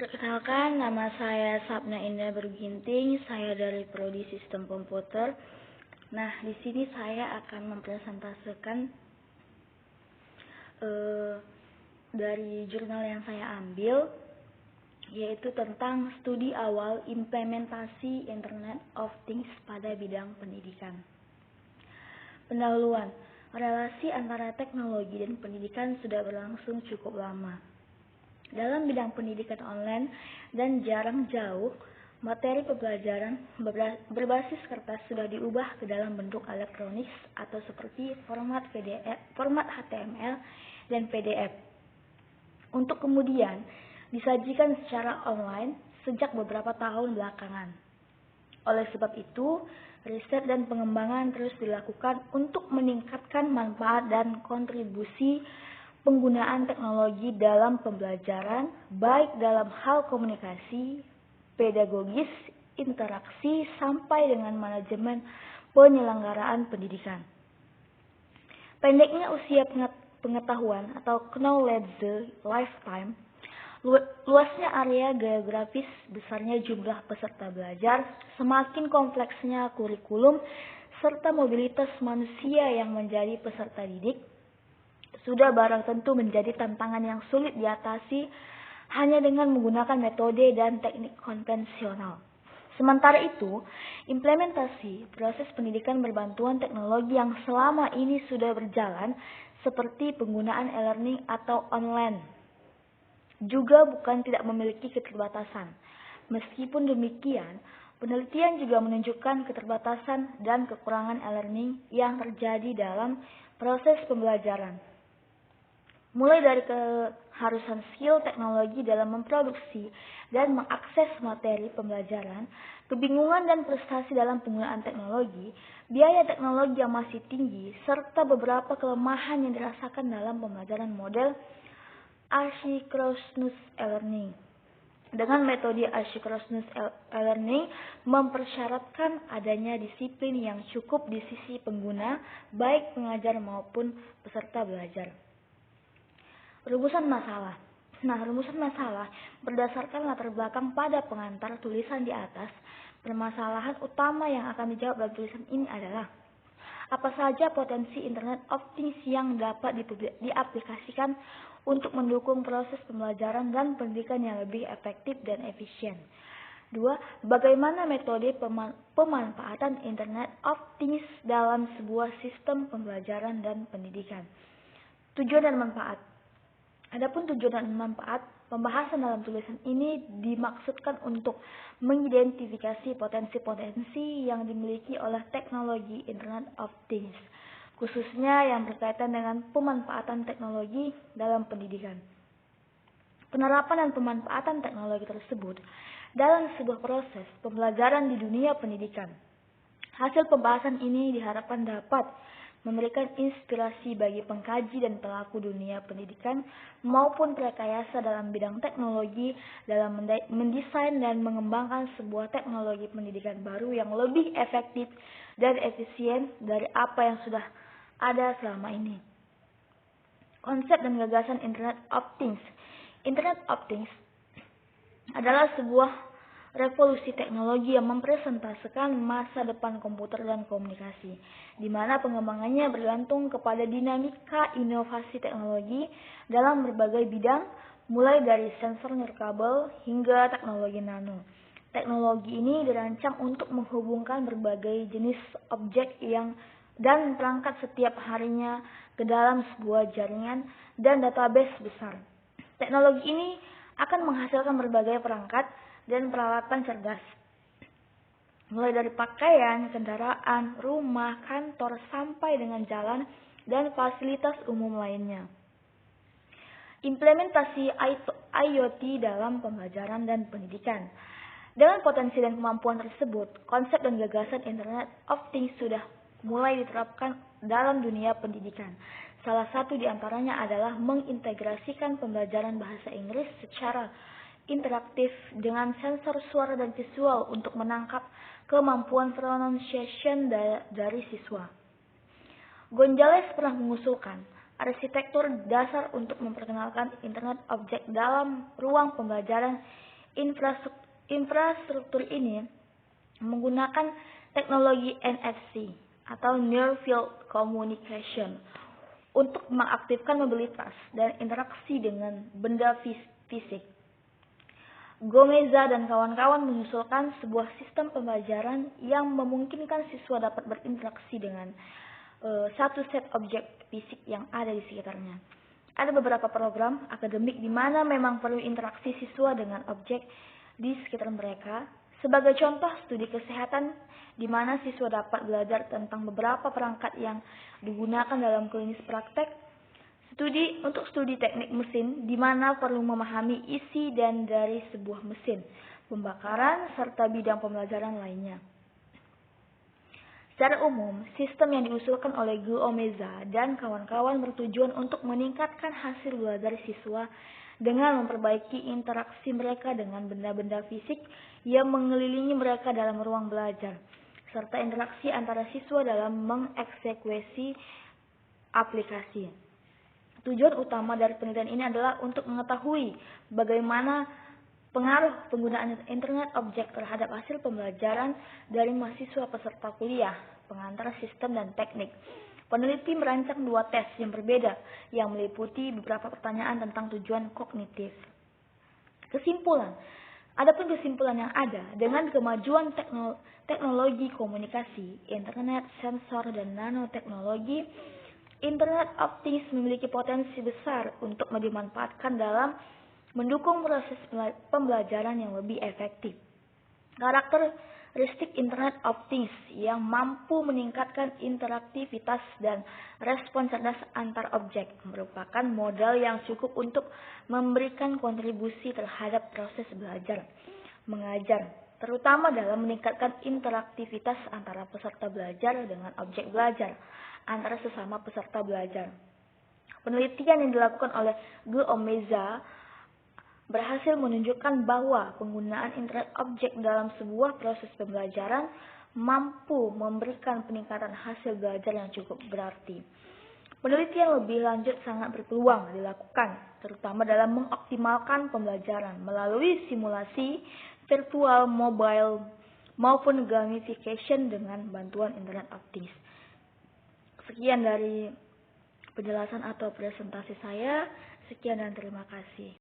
Perkenalkan, nama saya Sapna Indah Berginting. Saya dari Prodi Sistem Komputer. Nah, di sini saya akan mempresentasikan dari jurnal yang saya ambil, yaitu tentang studi awal implementasi Internet of Things pada bidang pendidikan. Pendahuluan, relasi antara teknologi dan pendidikan sudah berlangsung cukup lama. Dalam bidang pendidikan online dan jarak jauh, materi pembelajaran berbasis kertas sudah diubah ke dalam bentuk elektronik atau seperti format PDF, format HTML dan PDF, untuk kemudian disajikan secara online sejak beberapa tahun belakangan. Oleh sebab itu, riset dan pengembangan terus dilakukan untuk meningkatkan manfaat dan kontribusi penggunaan teknologi dalam pembelajaran, baik dalam hal komunikasi, pedagogis, interaksi, sampai dengan manajemen penyelenggaraan pendidikan. Pendeknya usia pengetahuan atau knowledge lifetime, luasnya area geografis, besarnya jumlah peserta belajar, semakin kompleksnya kurikulum, serta mobilitas manusia yang menjadi peserta didik, sudah barang tentu menjadi tantangan yang sulit diatasi hanya dengan menggunakan metode dan teknik konvensional. Sementara itu, implementasi proses pendidikan berbantuan teknologi yang selama ini sudah berjalan, seperti penggunaan e-learning atau online, juga bukan tidak memiliki keterbatasan. Meskipun demikian, penelitian juga menunjukkan keterbatasan dan kekurangan e-learning yang terjadi dalam proses pembelajaran. Mulai dari keharusan skill teknologi dalam memproduksi dan mengakses materi pembelajaran, kebingungan dan frustasi dalam penggunaan teknologi, biaya teknologi yang masih tinggi, serta beberapa kelemahan yang dirasakan dalam pembelajaran model asynchronous e-learning. Dengan metode asynchronous e-learning mempersyaratkan adanya disiplin yang cukup di sisi pengguna, baik pengajar maupun peserta belajar. Rumusan masalah. Nah, rumusan masalah berdasarkan latar belakang pada pengantar tulisan di atas. Permasalahan utama yang akan dijawab dalam tulisan ini adalah: apa saja potensi Internet of Things yang dapat diaplikasikan untuk mendukung proses pembelajaran dan pendidikan yang lebih efektif dan efisien? 2. Bagaimana metode pemanfaatan Internet of Things dalam sebuah sistem pembelajaran dan pendidikan? Tujuan dan manfaat. Adapun tujuan dan manfaat, pembahasan dalam tulisan ini dimaksudkan untuk mengidentifikasi potensi-potensi yang dimiliki oleh teknologi Internet of Things, khususnya yang berkaitan dengan pemanfaatan teknologi dalam pendidikan. Penerapan dan pemanfaatan teknologi tersebut dalam sebuah proses pembelajaran di dunia pendidikan. Hasil pembahasan ini diharapkan dapat memberikan inspirasi bagi pengkaji dan pelaku dunia pendidikan maupun prakarya dalam bidang teknologi dalam mendesain dan mengembangkan sebuah teknologi pendidikan baru yang lebih efektif dan efisien dari apa yang sudah ada selama ini. Konsep dan gagasan Internet of Things. Internet of Things adalah sebuah revolusi teknologi yang mempresentasikan masa depan komputer dan komunikasi, di mana pengembangannya bergantung kepada dinamika inovasi teknologi dalam berbagai bidang, mulai dari sensor nirkabel hingga teknologi nano. Teknologi ini dirancang untuk menghubungkan berbagai jenis objek dan perangkat setiap harinya ke dalam sebuah jaringan dan database besar. Teknologi ini akan menghasilkan berbagai perangkat dan peralatan cerdas, mulai dari pakaian, kendaraan, rumah, kantor, sampai dengan jalan dan fasilitas umum lainnya. Implementasi IoT dalam pembelajaran dan pendidikan. Dengan potensi dan kemampuan tersebut, konsep dan gagasan Internet of Things sudah mulai diterapkan dalam dunia pendidikan. Salah satu di antaranya adalah mengintegrasikan pembelajaran bahasa Inggris secara interaktif dengan sensor suara dan visual untuk menangkap kemampuan pronunciation dari siswa. Gonzales pernah mengusulkan arsitektur dasar untuk memperkenalkan Internet Object dalam ruang pembelajaran, Infrastruktur ini menggunakan teknologi NFC atau Near Field Communication untuk mengaktifkan mobilitas dan interaksi dengan benda fisik. Gomeza dan kawan-kawan mengusulkan sebuah sistem pembelajaran yang memungkinkan siswa dapat berinteraksi dengan satu set objek fisik yang ada di sekitarnya. Ada beberapa program akademik di mana memang perlu interaksi siswa dengan objek di sekitar mereka. Sebagai contoh, studi kesehatan di mana siswa dapat belajar tentang beberapa perangkat yang digunakan dalam klinis praktek. Studi teknik mesin di mana perlu memahami isi dan dari sebuah mesin pembakaran serta bidang pembelajaran lainnya. Secara umum, sistem yang diusulkan oleh Gomeza dan kawan-kawan bertujuan untuk meningkatkan hasil belajar siswa dengan memperbaiki interaksi mereka dengan benda-benda fisik yang mengelilingi mereka dalam ruang belajar, serta interaksi antara siswa dalam mengeksekusi aplikasi. Tujuan utama dari penelitian ini adalah untuk mengetahui bagaimana pengaruh penggunaan internet objek terhadap hasil pembelajaran dari mahasiswa peserta kuliah, pengantar sistem dan teknik. Peneliti merancang 2 tes yang berbeda yang meliputi beberapa pertanyaan tentang tujuan kognitif. Kesimpulan. Adapun kesimpulan yang ada, dengan kemajuan teknologi komunikasi, internet, sensor, dan nanoteknologi, Internet of Things memiliki potensi besar untuk dimanfaatkan dalam mendukung proses pembelajaran yang lebih efektif. Karakteristik Internet of Things yang mampu meningkatkan interaktivitas dan respon cerdas antar objek merupakan modal yang cukup untuk memberikan kontribusi terhadap proses belajar mengajar, terutama dalam meningkatkan interaktivitas antara peserta belajar dengan objek belajar antara sesama peserta belajar. Penelitian yang dilakukan oleh Gomeza berhasil menunjukkan bahwa penggunaan internet objek dalam sebuah proses pembelajaran mampu memberikan peningkatan hasil belajar yang cukup berarti. Penelitian lebih lanjut sangat berpeluang dilakukan, terutama dalam mengoptimalkan pembelajaran melalui simulasi virtual, mobile, maupun gamification dengan bantuan Internet of Things. Sekian dari penjelasan atau presentasi saya. Sekian dan terima kasih.